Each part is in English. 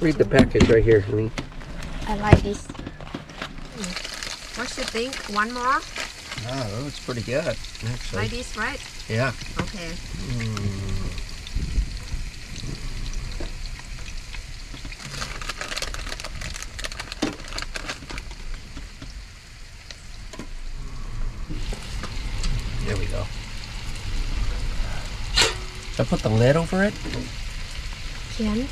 Read the package right here, honey. I like this. What you think? One more? Oh, it's pretty good, actually. Like this, right? Yeah. Okay. There we go. Should I put the lid over it? Jen,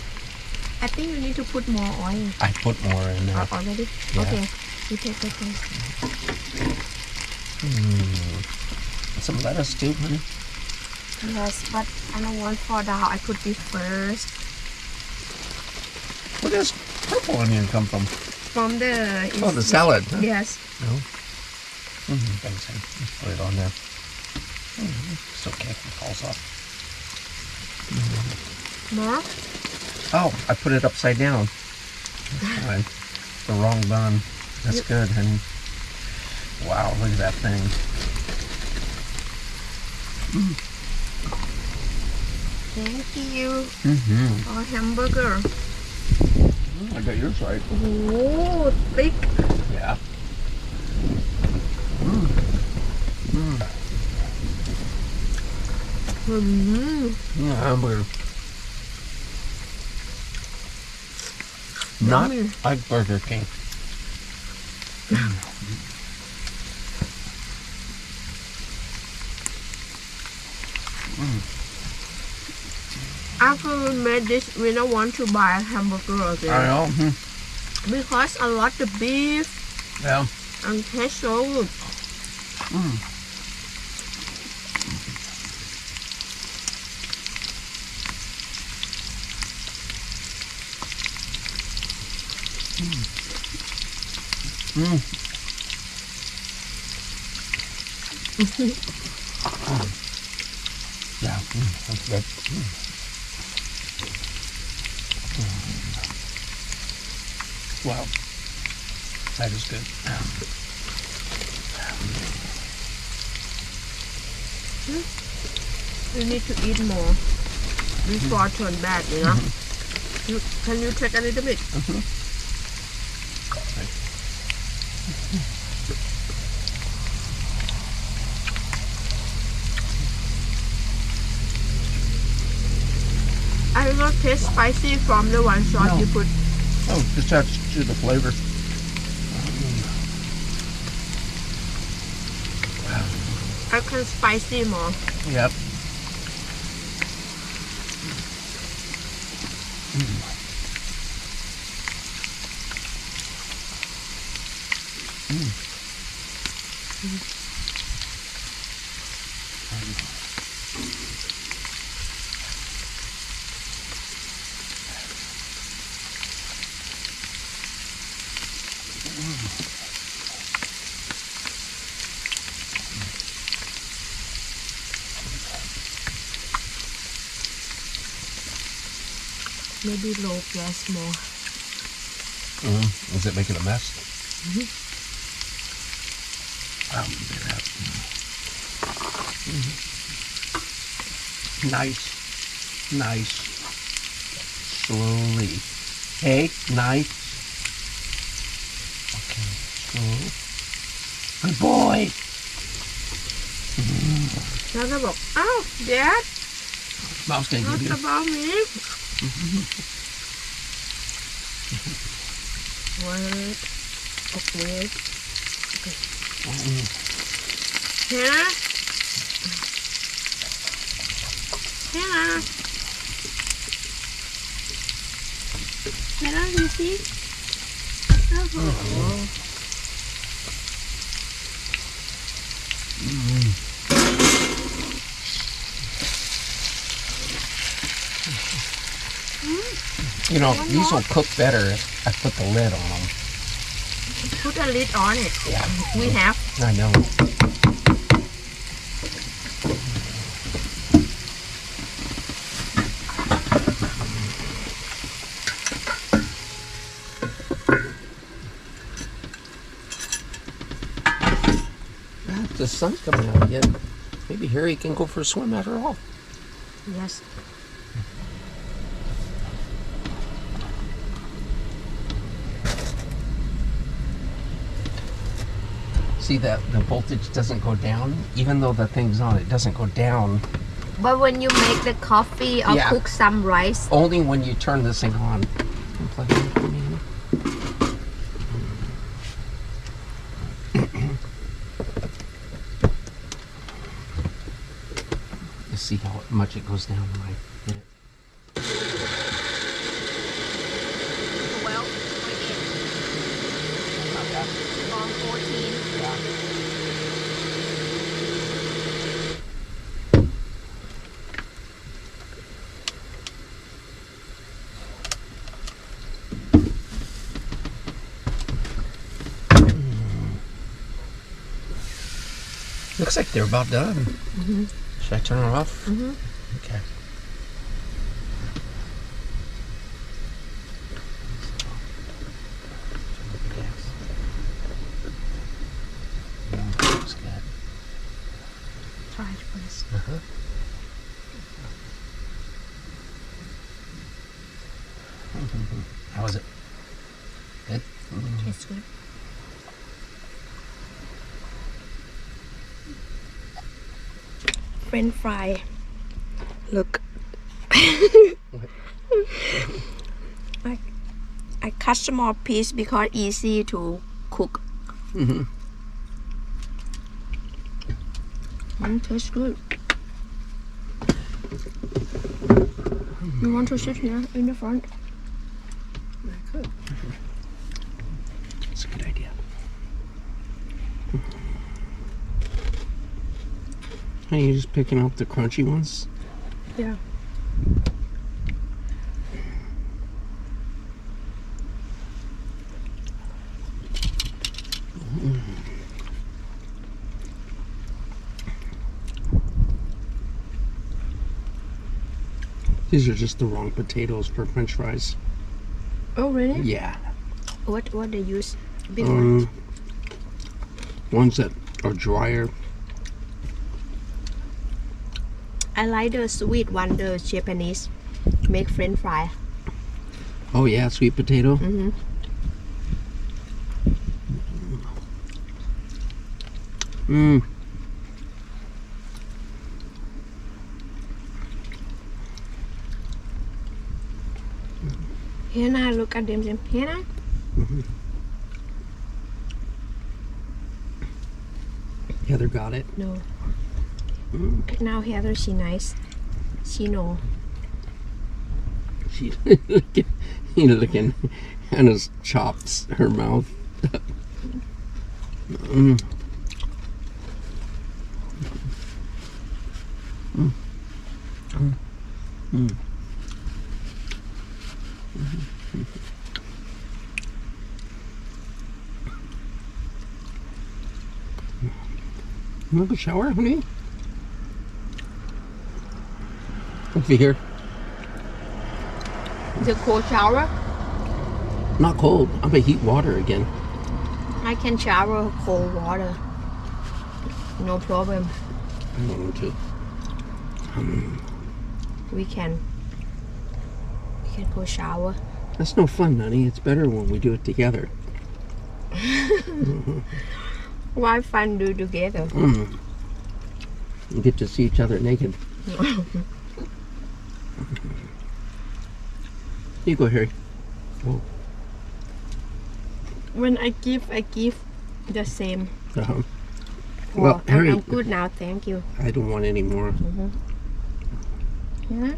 I think you need to put more oil. I put more in there. Already? Yeah. Okay. You take the thing. Some lettuce too, honey. Yes, but I don't want fall down. I put this first. Where does purple onion come from? From the... Oh, the salad. Huh? Yes. No. Thanks, honey. Just put it on there. It's okay if it falls off. More? Oh, I put it upside down. That's fine. The wrong bun. That's good, honey. Wow, look at that thing. Thank you. Mm-hmm. Or hamburger. I got yours right. Oh, thick. Yeah. Hamburger. Not Yummy. like Burger King. After we made this, we don't want to buy hamburger again. I know. Because I like the beef Yeah. and taste so good. Yeah, that's good. Wow, that is good. You need to eat more before turn bad, you know. Can you take a little bit? I will not taste spicy from the one sauce No. you put. Oh, just adds to the flavor. I can spicy more. Yep. Maybe low gas more. Is it making a mess? Look at that. Nice. Nice. Slowly. Hey, nice. Okay, slow. Good boy. Nó bảo, oh, Dad, Mom's gonna what give you. about me? Wait. Okay. Hannah? Hannah? Hannah, you see? Oh. You know, these will cook better if I put the lid on them. Put a lid on it. Yeah. We have. I know. The sun's coming out again. Maybe Harry can go for a swim after all. Yes. See that the voltage doesn't go down, even though the thing's on. It doesn't go down. But when you make the coffee or Yeah. cook some rice, Only when you turn this thing on. Plug it in for me. Let's see how much it goes down when I hit it. 12, 14. Looks like they're about done. Should I turn it off? Okay. Looks good. Try it first. How was it? Good? Tastes good. French fry. Look. I cut small piece because easy to cook. Tastes good. You want to sit here in the front? I could. It's a good idea. Are you just picking up the crunchy ones? Yeah. These are just the wrong potatoes for French fries. Oh really? Yeah. What they use? Big ones. Ones that are drier. I like the sweet one, the Japanese make French fry. Oh yeah, sweet potato. Here now, look at them. Here now. Heather got it. No. Now Heather, she nice. She know. She's looking at his chops, her mouth. You want a shower, honey? Over here. The cold shower. Not cold. I'm gonna heat water again. I can shower cold water. No problem. I don't want to. We can go shower. That's no fun, honey. It's better when we do it together. Why fun do together? You get to see each other naked. You go, Harry. Whoa. When I give the same. Uh-huh. Oh, Well, Harry, I'm good now, thank you. I don't want any more. Yeah.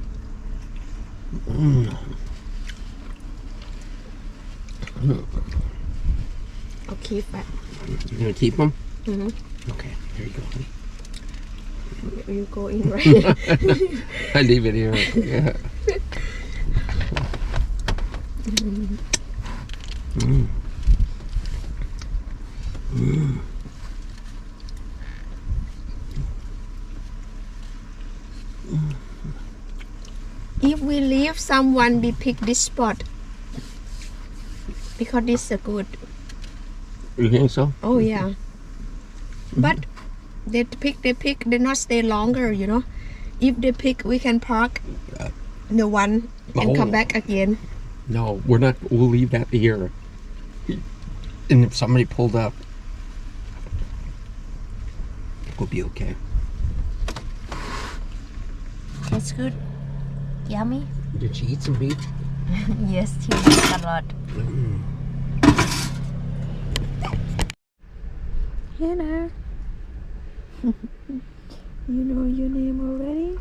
I'll keep it. You gonna keep them? Okay, here you go, honey. You go in, right? I leave it here. Yeah. If we leave someone, we pick this spot because this is good. You think so? Oh yeah. But they pick, they not stay longer, you know. If they pick, we can park the one and come back again. No, we're not. We'll leave that here. And if somebody pulled up, pork will be okay. It's good. Yummy. Did she eat some beef? Yes, he eats a lot. Hannah. You know your name already?